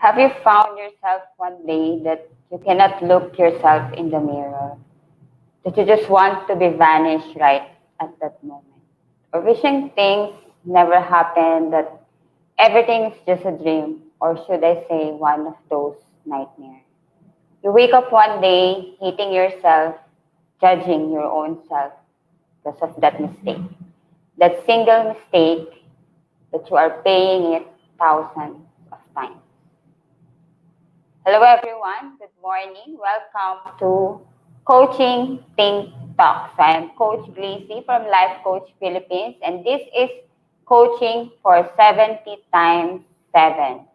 Have you found yourself one day that you cannot look yourself in the mirror? That you just want to be vanished right at that moment? Or wishing things never happened, that everything is just a dream, or should I say, one of those nightmares? You wake up one day hating yourself, judging your own self because of that mistake. That single mistake that you are paying it thousands of times. Hello, everyone. Good morning. Welcome to Coaching Think Talks. I am Coach Glacy from Life Coach Philippines, and this is Coaching for 70 times 7.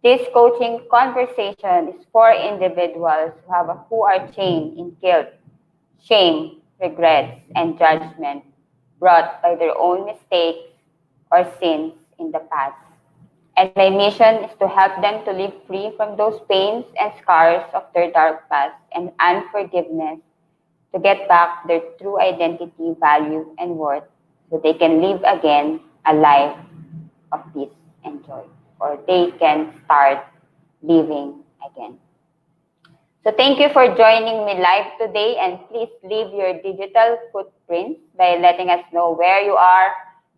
This coaching conversation is for individuals who are chained in guilt, shame, regrets, and judgment brought by their own mistakes or sins in the past. And my mission is to help them to live free from those pains and scars of their dark past and unforgiveness, to get back their true identity, value, and worth so they can live again a life of peace and joy, or they can start living again. So thank you for joining me live today, and please leave your digital footprints by letting us know where you are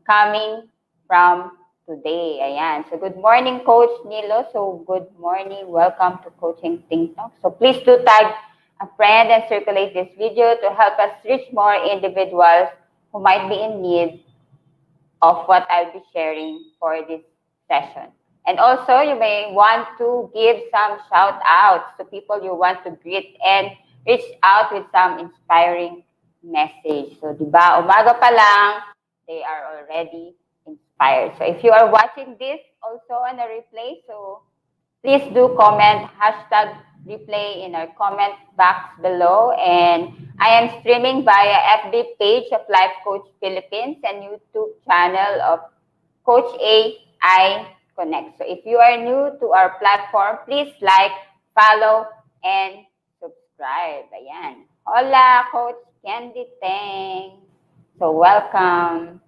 coming from today. Ayan. So good morning, Coach Nilo. So good morning. Welcome to Coaching Think Talk. So please do tag a friend and circulate this video to help us reach more individuals who might be in need of what I'll be sharing for this session. And also, you may want to give some shout outs to people you want to greet and reach out with some inspiring message. So, di ba, umaga pa lang, they are already inspired. So, if you are watching this also on a replay, so please do comment hashtag replay in our comment box below. And I am streaming via FB page of Life Coach Philippines and YouTube channel of Coach AI Connect. So if you are new to our platform, please like, follow, and subscribe. Ayan. Hola, Coach Candy Teng. So welcome.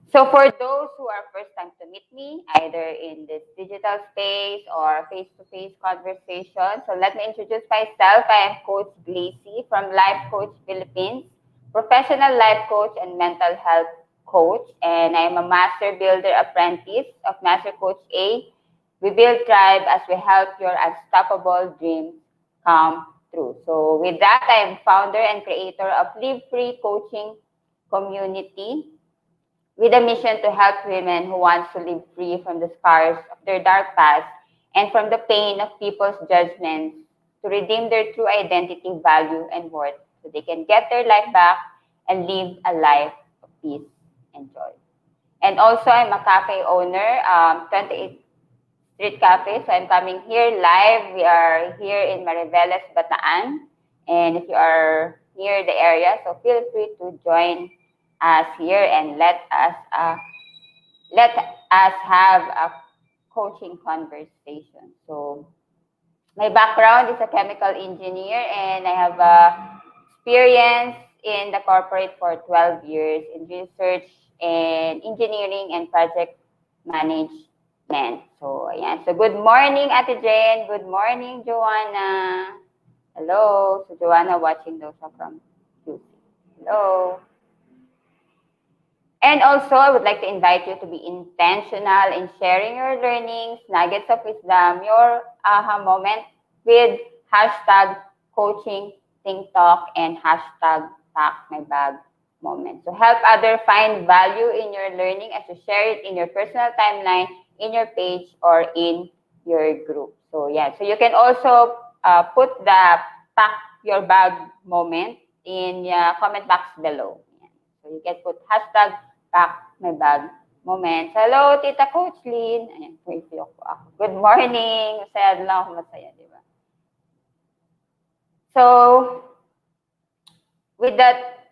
So for those who are first time to meet me, either in this digital space or face-to-face conversation, so let me introduce myself. I am Coach Glacy from Life Coach Philippines, professional life coach and mental health coach, and I am a master builder apprentice of Master Coach A. We build tribe as we help your unstoppable dreams come true. So with that, I am founder and creator of Live Free Coaching Community, with a mission to help women who want to live free from the scars of their dark past and from the pain of people's judgments, to redeem their true identity, value, and worth so they can get their life back and live a life of peace and joy. And also, I'm a cafe owner, 28 Street Cafe. So I'm coming here live. We are here in Mariveles, Bataan. And if you are near the area, so feel free to join us here and let us have a coaching conversation. So my background is a chemical engineer, and I have experience in the corporate for 12 years in research and engineering and project management. So ayan. So good morning, Ate Jane. Good morning, Joanna. Hello. So Joanna watching those are from QC. Hello. And also, I would like to invite you to be intentional in sharing your learnings, nuggets of wisdom, your aha moment with hashtag coaching, think talk, and hashtag pack my bag moment. So help others find value in your learning as you share it in your personal timeline, in your page, or in your group. So yeah, so you can also put the pack your bag moment in the comment box below. So you can put hashtag pack my bag moment. Hello, Tita Coach Lynn. Ayan, preview ko ako. Good morning. Masaya lang ako masaya, di ba? So, with that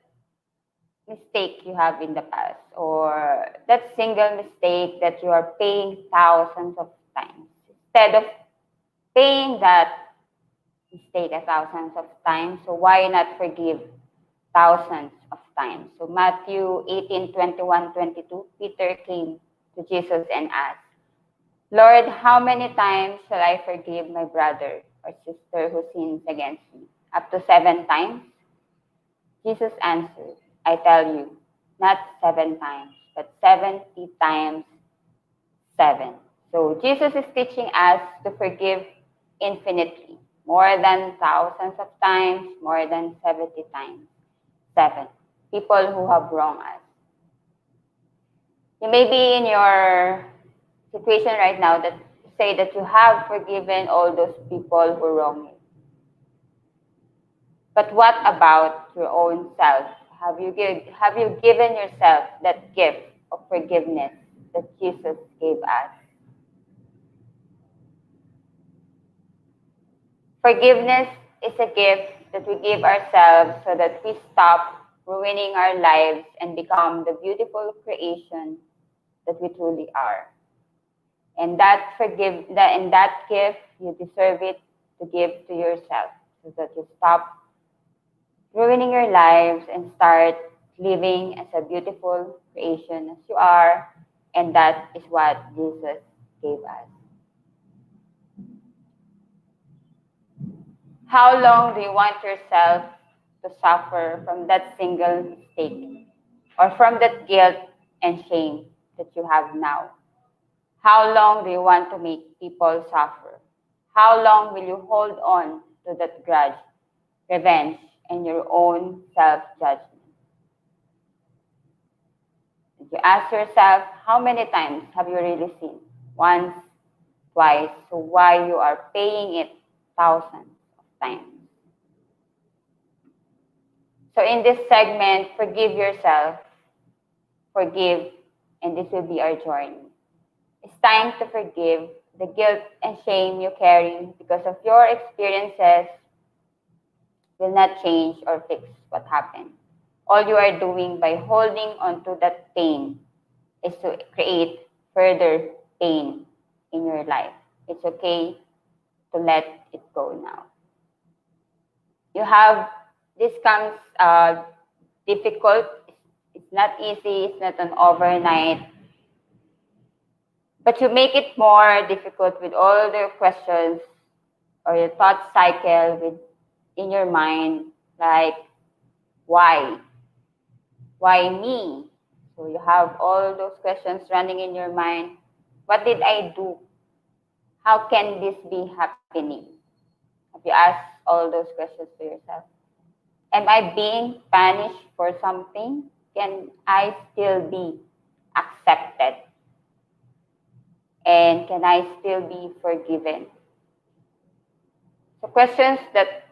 mistake you have in the past, or that single mistake that you are paying thousands of times, instead of paying that mistake thousands of times, so why not forgive thousands of times? So Matthew 18:21-22, Peter came to Jesus and asked, Lord, how many times shall I forgive my brother or sister who sins against me? Up to 7 times? Jesus answered, I tell you, not 7 times, but 70 times 7. So Jesus is teaching us to forgive infinitely, more than thousands of times, more than 70 times 7. People who have wronged us. You may be in your situation right now that say that you have forgiven all those people who wrong you. But what about your own self? Have you given yourself that gift of forgiveness that Jesus gave us? Forgiveness is a gift that we give ourselves so that we stop ruining our lives and become the beautiful creation that we truly are. And that gift, you deserve it to give to yourself so that you stop ruining your lives and start living as a beautiful creation as you are. And that is what Jesus gave us. How long do you want yourself to suffer from that single mistake or from that guilt and shame that you have now? How long do you want to make people suffer? How long will you hold on to that grudge, revenge, and your own self-judgment? Did you ask yourself, how many times have you really sinned? Once, twice. So why you are paying it thousands of times? So in this segment, forgive yourself, forgive, and this will be our journey. It's time to forgive the guilt and shame you carry because of your experiences will not change or fix what happened. All you are doing by holding on to that pain is to create further pain in your life. It's okay to let it go now. You have, this comes difficult. It's not easy. It's not an overnight. But you make it more difficult with all the questions or your thought cycle with in your mind, like why? Why me? So you have all those questions running in your mind. What did I do? How can this be happening? Have you asked all those questions to yourself? Am I being punished for something? Can I still be accepted? And can I still be forgiven? So questions that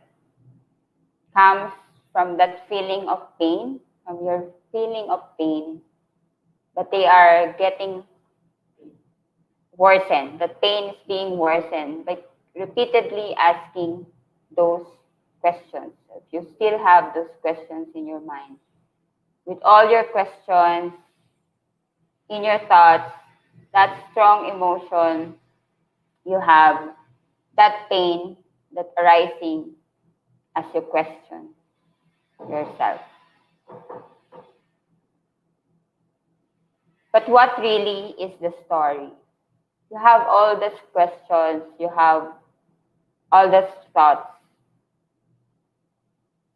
comes from that feeling of pain, from your feeling of pain, but they are getting worsened. The pain is being worsened by repeatedly asking those questions. If you still have those questions in your mind, with all your questions in your thoughts, that strong emotion you have, that pain that arising as you question yourself. But what really is the story? You have all these questions, you have all these thoughts.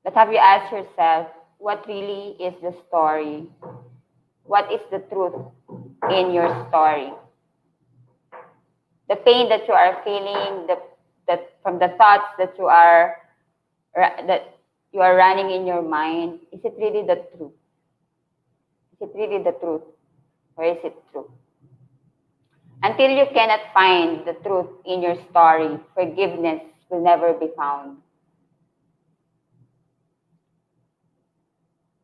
But have you asked yourself, what really is the story? What is the truth in your story? The pain that you are feeling, that from the thoughts that you are running in your mind, is it really the truth? Is it really the truth? Or is it true? Until you cannot find the truth in your story, forgiveness will never be found.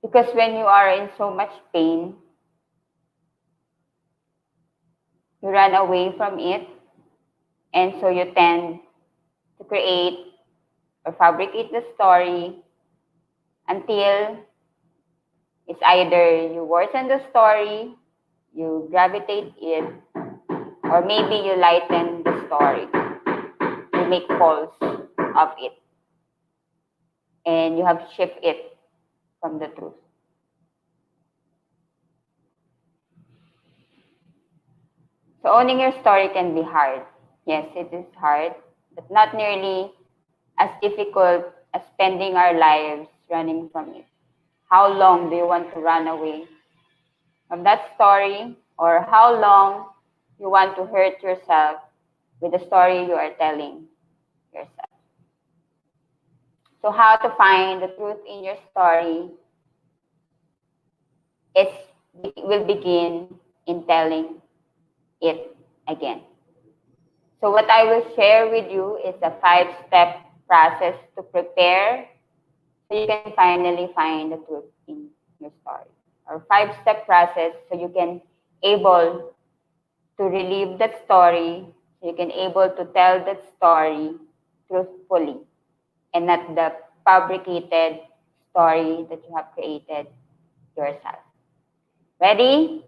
Because when you are in so much pain, you run away from it, and so you tend to create or fabricate the story until it's either you worsen the story, you gravitate it, or maybe you lighten the story. You make false of it. And you have shift it from the truth. So owning your story can be hard. Yes, it is hard, but not nearly as difficult as spending our lives running from it. How long do you want to run away from that story, or how long you want to hurt yourself with the story you are telling yourself? So how to find the truth in your story is will begin in telling it again. So what I will share with you is a 5-step process to prepare so you can finally find the truth in your story. Or 5-step process so you can able to relive that story, so you can able to tell that story truthfully and not the fabricated story that you have created yourself. Ready?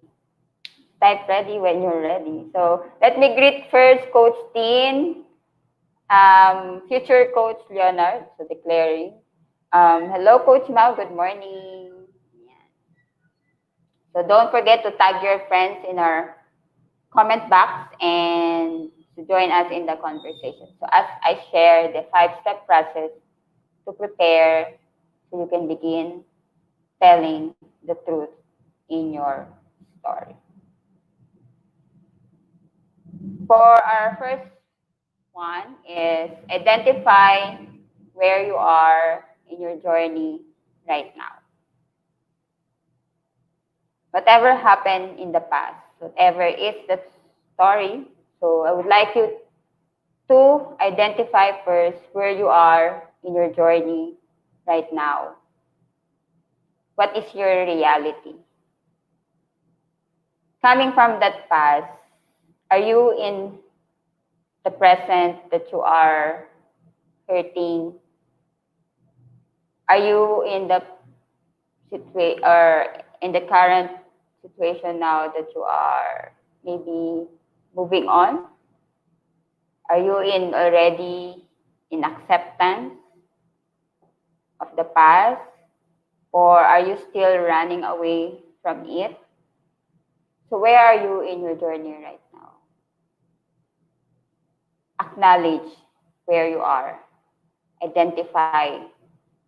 Type ready when you're ready. So let me greet first Coach Teen, future Coach Leonard, so declaring. Hello, Coach Mal. Good morning. Yeah. So don't forget to tag your friends in our comment box and to join us in the conversation. So as I share the 5-step process to prepare so you can begin telling the truth in your story. For our first one is identify where you are in your journey right now. Whatever happened in the past, whatever is the story, so I would like you to identify first where you are in your journey right now. What is your reality? Coming from that past, are you in the present that you are hurting? Are you in the situation or in the current situation now that you are maybe moving on? Are you in already in acceptance of the past, or are you still running away from it? So where are you in your journey right now? Acknowledge where you are. Identify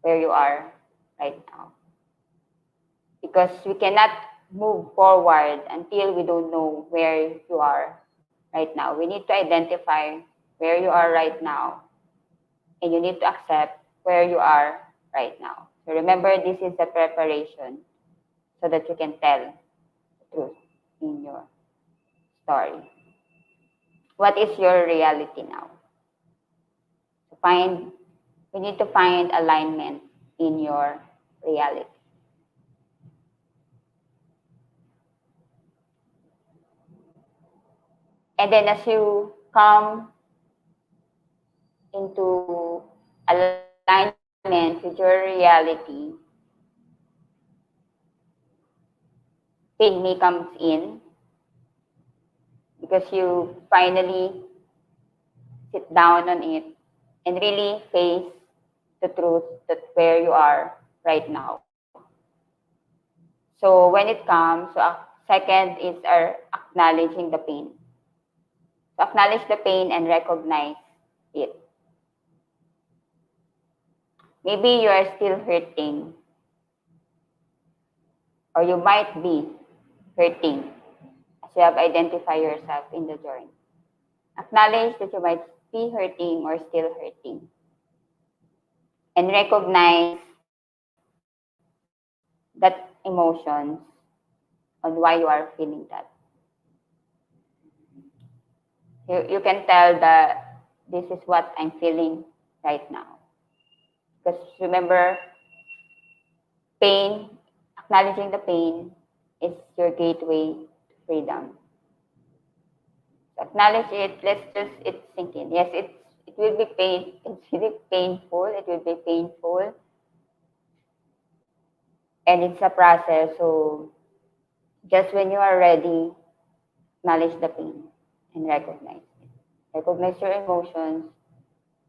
where you are right now. Because we cannot move forward until we don't know where you are right now. We need to identify where you are right now, and you need to accept where you are right now. So remember, this is a preparation so that you can tell the truth in your story. What is your reality now? We need to find alignment in your reality. And then as you come into alignment with your reality, pain may comes in because you finally sit down on it and really face the truth that where you are right now. So when it comes, second is our acknowledging the pain. So acknowledge the pain and recognize it. Maybe you are still hurting, or you might be hurting as you have identified yourself in the journey. Acknowledge that you might be hurting or still hurting. And recognize that emotions on why you are feeling that. You can tell that this is what I'm feeling right now. Because remember, pain, acknowledging the pain is your gateway to freedom. So acknowledge it, let's just it sink in. Yes, it will be it's really painful, it will be painful. And it's a process, so just when you are ready, acknowledge the pain and recognize it. Recognize your emotions,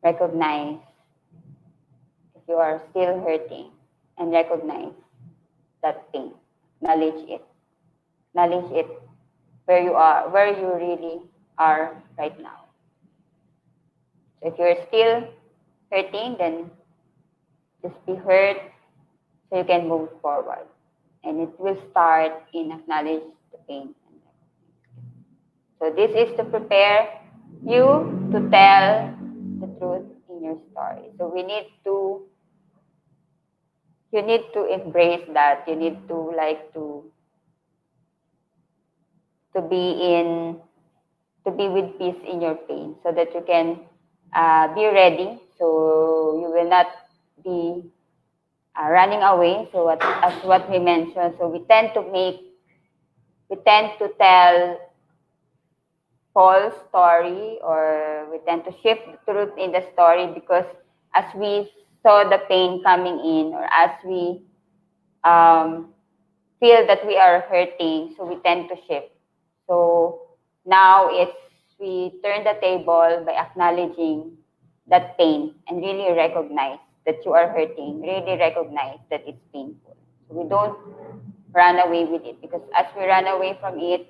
recognize if you are still hurting, and recognize that pain. Acknowledge it. Acknowledge it. where you really are right now. So if you're still hurting, then just be hurt so you can move forward. And it will start in acknowledge the pain. So this is to prepare you to tell the truth in your story. So you need to embrace that. You need to to be in to be with peace in your pain so that you can be ready. So you will not be running away. So as what we mentioned, so we tend to tell false story, or we tend to shift the truth in the story because as we saw the pain coming in, or as we um, feel that we are hurting, so we tend to shift. So now it's we turn the table by acknowledging that pain and really recognize that you are hurting, really recognize that it's painful. So we don't run away with it, because as we run away from it,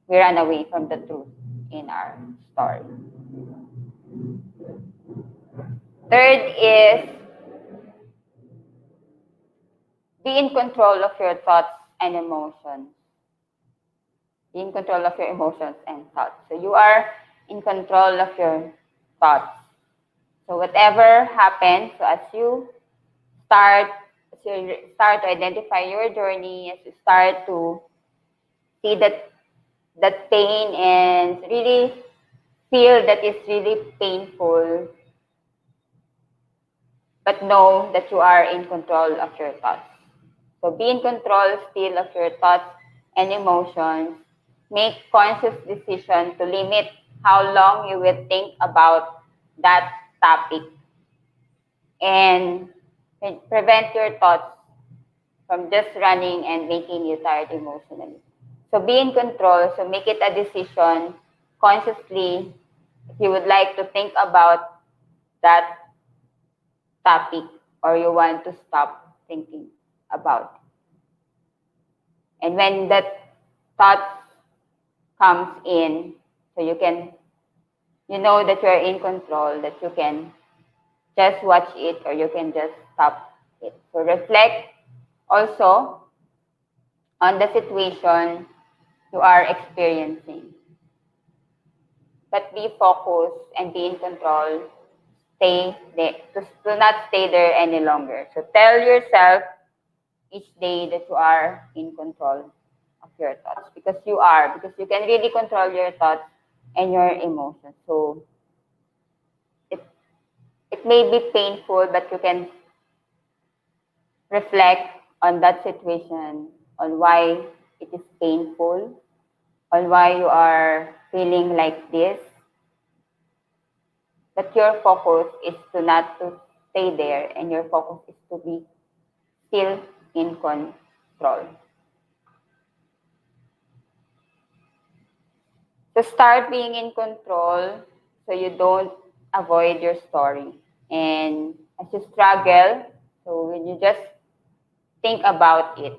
we run away from the truth in our story. Third is be in control of your thoughts and emotions. Be in control of your emotions and thoughts. So you are in control of your thoughts. So whatever happens, so as you start to identify your journey, as you start to see that pain and really feel that it's really painful, but know that you are in control of your thoughts. So be in control still of your thoughts and emotions. Make conscious decision to limit how long you will think about that topic, and prevent your thoughts from just running and making you tired emotionally. So be in control. So make it a decision consciously if you would like to think about that topic, or you want to stop thinking about it. And when that thought comes in, so you know that you are in control, that you can just watch it or you can just stop it. So reflect also on the situation you are experiencing. But be focused and be in control. Stay there. Do not stay there any longer. So tell yourself each day that you are in control of your thoughts, because you can really control your thoughts and your emotions. So it may be painful, but you can reflect on that situation, on why it is painful, on why you are feeling like this. But your focus is to not to stay there, and your focus is to be still in control. So start being in control so you don't avoid your story. And as you struggle, so when you just think about it,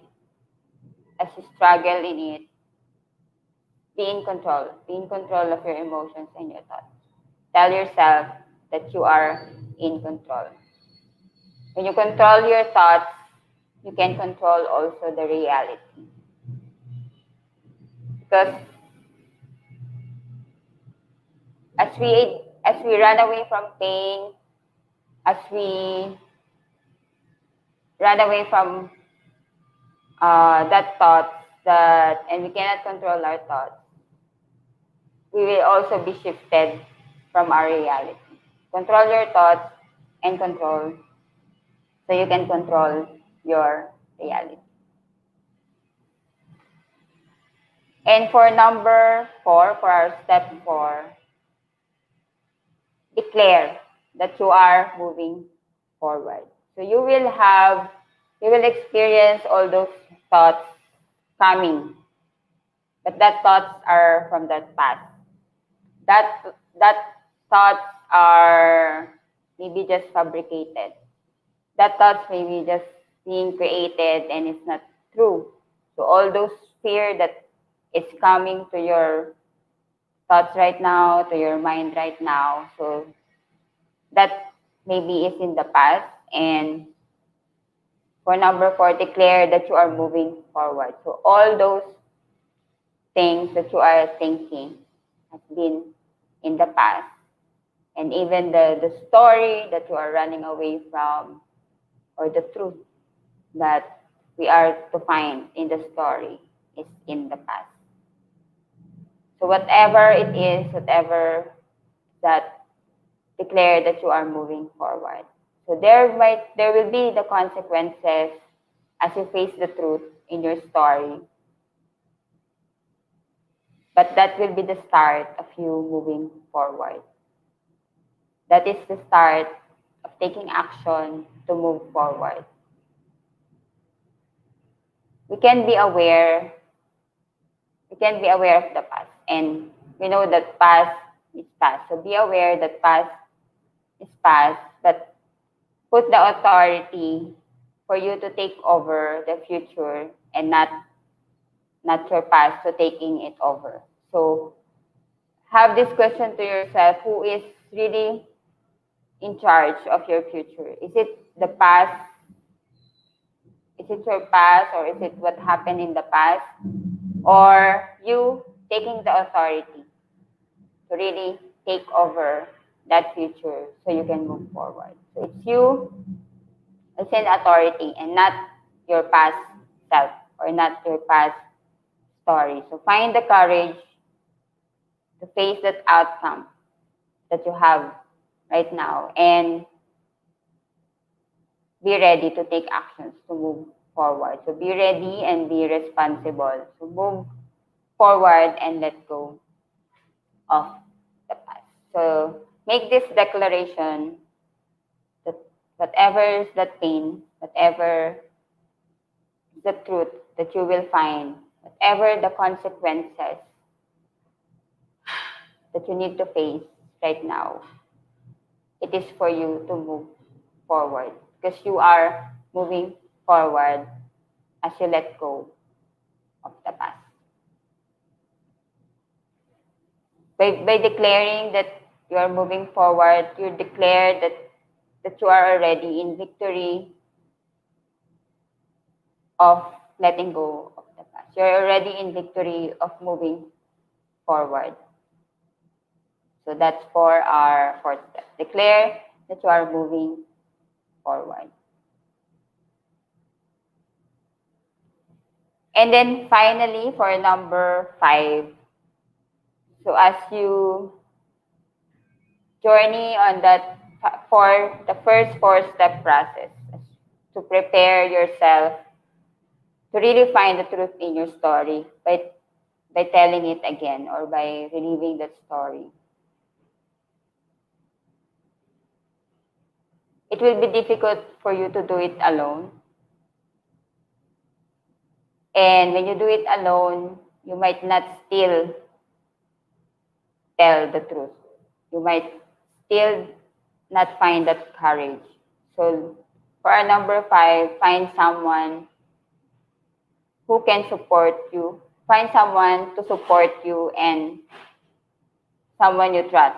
as you struggle in it, be in control. Be in control of your emotions and your thoughts. Tell yourself that you are in control. When you control your thoughts, you can control also the reality. Because as we run away from pain, as we run away from that thoughts and we cannot control our thoughts, we will also be shifted from our reality. Control your thoughts and control, so you can control your reality. And for number 4, for our step 4, declare that you are moving forward. So you will experience all those thoughts coming, but that thoughts are from that past. That thoughts are maybe just fabricated. That thoughts may be just being created and it's not true. So all those fear that it's coming to your thoughts right now, to your mind right now. So that maybe is in the past. And for number 4, declare that you are moving forward. So all those things that you are thinking has been in the past. And even the story that you are running away from, or the truth that we are to find in the story, is in the past. So whatever it is, whatever that, declare that you are moving forward. So there will be the consequences as you face the truth in your story. But that will be the start of you moving forward. That is the start of taking action to move forward. We can be aware of the past, and we know that past is past. So be aware that past is past, but put the authority for you to take over the future, and not your past to taking it over. So have this question to yourself: who is really in charge of your future? Is it the past? Is it your past, or is it what happened in the past? Or you taking the authority to really take over that future so you can move forward? So it's you as in authority, and not your past self, or not your past story. So find the courage to face that outcome that you have right now, and be ready to take actions to move forward. So be ready and be responsible. So move forward and let go of the past. So make this declaration that whatever is that pain, whatever is the truth that you will find, whatever the consequences that you need to face right now, it is for you to move forward, because you are moving forward as you let go of the past. By declaring that you are moving forward, you declare that you are already in victory of letting go of the past. You're already in victory of moving forward. So that's for our 4th step. Declare that you are moving forward. And then finally, for number 5, so as you journey on that, for the first 4-step process, to prepare yourself to really find the truth in your story by telling it again, or by reliving that story. It will be difficult for you to do it alone. And when you do it alone, you might not still tell the truth. You might still not find that courage. So for our number 5, find someone who can support you. Find someone to support you, and someone you trust.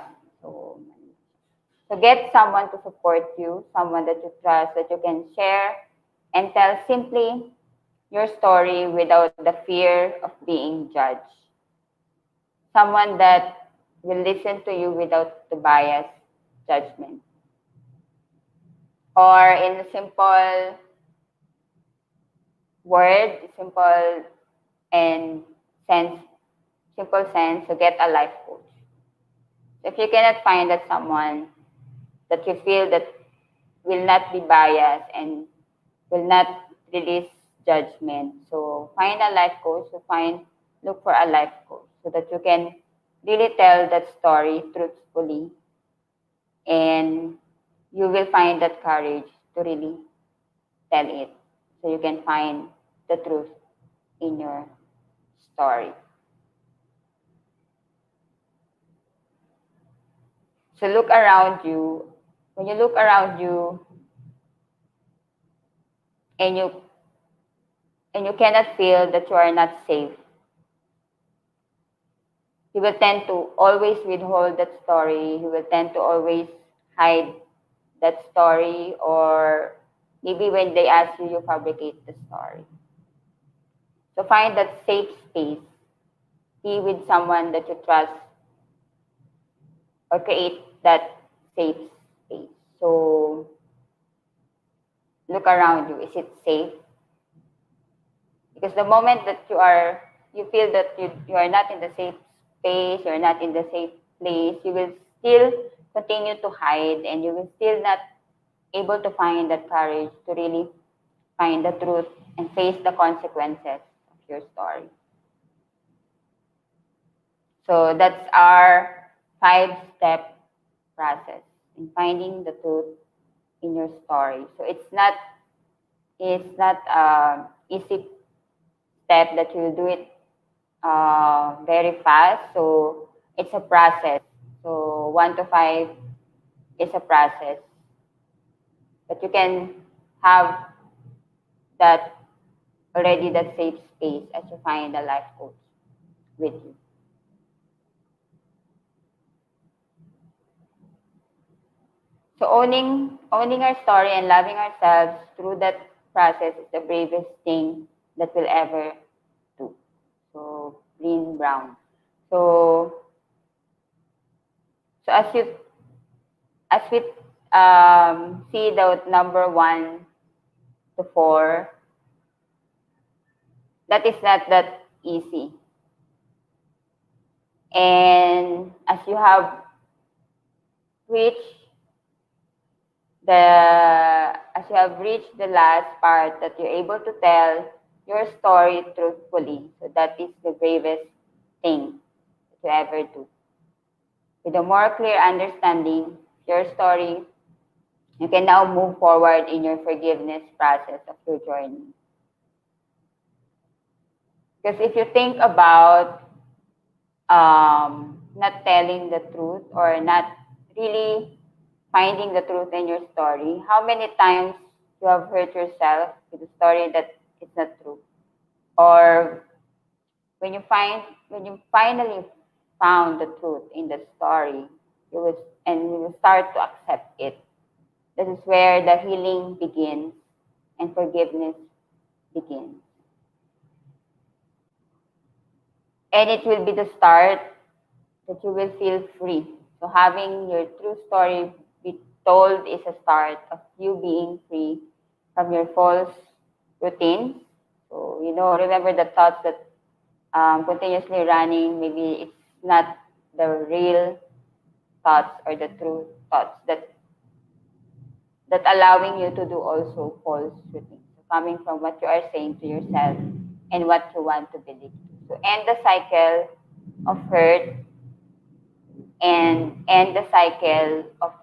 So get someone to support you, someone that you trust, that you can share and tell simply your story without the fear of being judged. Someone that will listen to you without the bias, judgment. Or in a simple word, and simple sense, to get a life coach. If you cannot find that someone that you feel that will not be biased and will not release judgment, so find a life coach. Look for a life coach so that you can really tell that story truthfully, and you will find that courage to really tell it, so you can find the truth in your story. So look around you. When you look around you, and you cannot feel that you are not safe, he will tend to always withhold that story. He will tend to always hide that story, or maybe when they ask you, you fabricate the story. So find that safe space. Be with someone that you trust, or create that safe space. So look around you. Is it safe? Because the moment that you feel that you are not in the safe space, you're not in the safe place, you will still continue to hide, and you will still not able to find that courage to really find the truth and face the consequences of your story. So that's our 5-step process in finding the truth in your story. So it's not easy step that you will do it very fast. So it's a process. So 1 to 5 is a process. But you can have that already, that safe space, as you find a life coach with you. So owning our story and loving ourselves through that process is the bravest thing that we'll ever do. So Green Brown. So as we see the number 1 to 4, that is not that easy. And as you have reached the last part, that you're able to tell your story truthfully. So that is the bravest thing that you ever do. With a more clear understanding of your story, you can now move forward in your forgiveness process of your journey. Because if you think about not telling the truth, or not really finding the truth in your story, how many times you have hurt yourself with a story that is not true? Or when you finally found the truth in the story, you will start to accept it. This is where the healing begins and forgiveness begins. And it will be the start that you will feel free. So having your true story be told is a start of you being free from your false routines. So, remember the thoughts that continuously running, maybe it's not the real thoughts or the true thoughts that allowing you to do also false routines. So coming from what you are saying to yourself and what you want to believe. So end the cycle of hurt and end the cycle of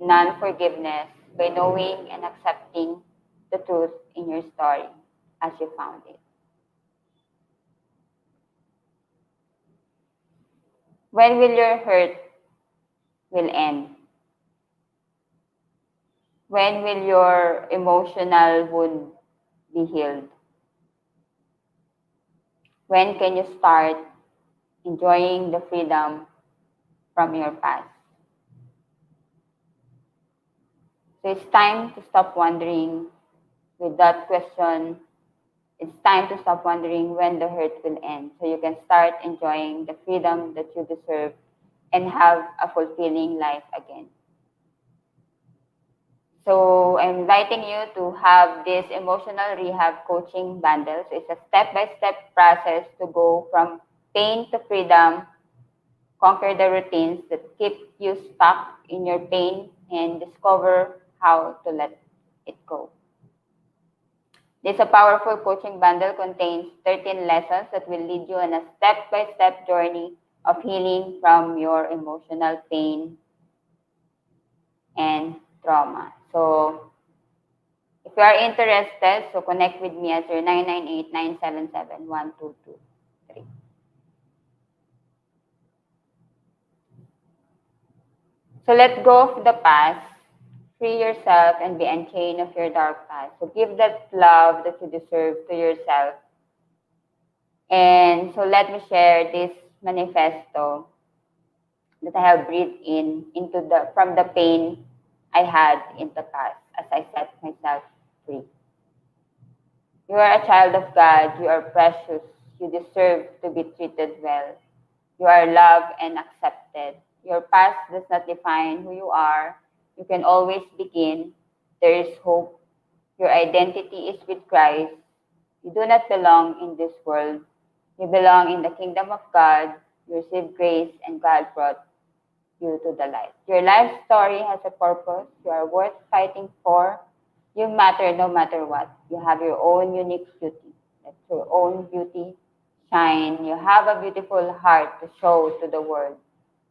non-forgiveness by knowing and accepting the truth in your story as you found it. When will your hurt will end? When will your emotional wound be healed? When can you start enjoying the freedom from your past? So it's time to stop wondering with that question. It's time to stop wondering when the hurt will end, so you can start enjoying the freedom that you deserve and have a fulfilling life again. So I'm inviting you to have this emotional rehab coaching bundle. So it's a step-by-step process to go from pain to freedom, conquer the routines that keep you stuck in your pain, and discover how to let it go. This a powerful coaching bundle contains 13 lessons that will lead you on a step-by-step journey of healing from your emotional pain and trauma. So if you are interested, so connect with me at 0998-977-1223. So let go of the past, free yourself, and be unchained of your dark past. So give that love that you deserve to yourself. And so let me share this manifesto that I have breathed into the from the pain I had in the past as I set myself free. You are a child of God. You are precious. You deserve to be treated well. You are loved and accepted. Your past does not define who you are. You can always begin. There is hope. Your identity is with Christ. You do not belong in this world. You belong in the kingdom of God. You receive grace and God brought you to the light. Your life story has a purpose. You are worth fighting for. You matter no matter what. You have your own unique beauty. Let your own beauty shine. You have a beautiful heart to show to the world.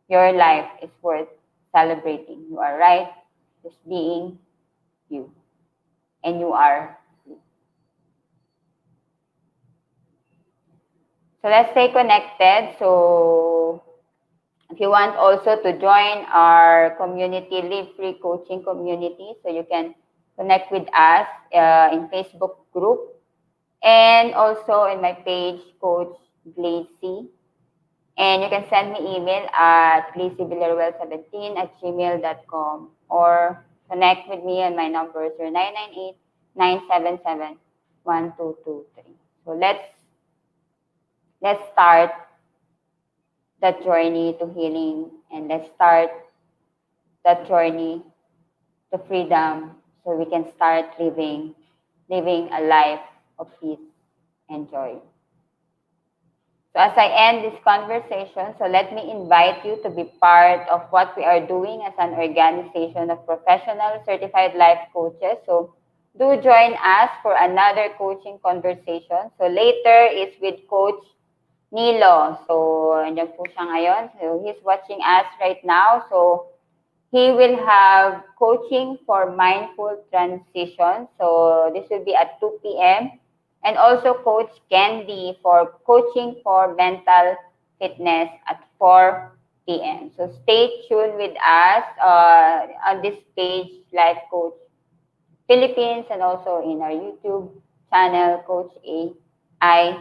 Your life is worth celebrating. You are right, just being you. And you are free. So let's stay connected. So if you want also to join our community, Live Free Coaching community, so you can connect with us in Facebook group and also in my page, Coach Glacy. And you can send me email at glacyvillaruel17@gmail.com or connect with me on my number 0998-977-1223. So let's start that journey to healing, and let's start that journey to freedom so we can start living a life of peace and joy. So as I end this conversation, so let me invite you to be part of what we are doing as an organization of professional certified life coaches. So do join us for another coaching conversation. So later is with Coach Nilo. So, andyan po siya ngayon. So, he's watching us right now. So, he will have coaching for mindful transition. So, this will be at 2 p.m. And also Coach Candy for coaching for mental fitness at 4 p.m. So, stay tuned with us on this page, Life Coach Philippines, and also in our YouTube channel, Coach AI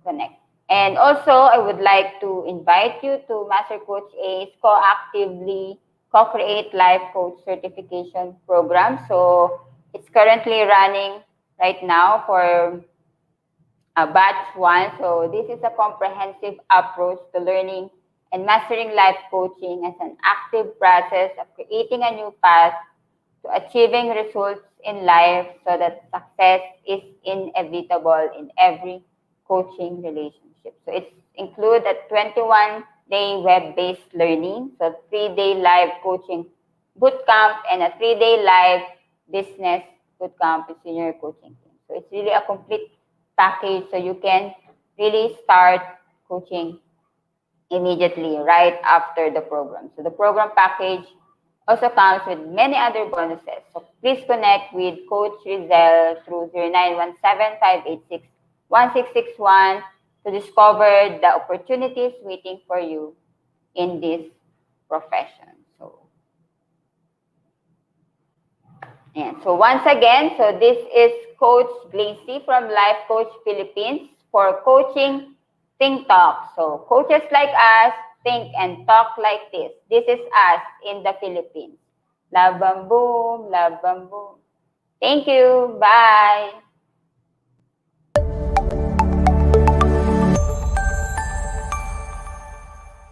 Connect. And also, I would like to invite you to Master Coach A's co-actively co-create life coach certification program. So it's currently running right now for batch 1. So this is a comprehensive approach to learning and mastering life coaching as an active process of creating a new path to achieving results in life so that success is inevitable in every coaching relationship. So it's include a 21-day web-based learning, so 3-day live coaching bootcamp, and a 3-day live business bootcamp with senior coaching team. So it's really a complete package so you can really start coaching immediately right after the program. So the program package also comes with many other bonuses. So please connect with Coach Rizel through 0917-586-1661 to discover the opportunities waiting for you in this profession. So once again, so this is Coach Glacy from Life Coach Philippines for Coaching Think Talk. So coaches like us think and talk like this. This is us in the Philippines. Love and boom, love and boom. Thank you. Bye.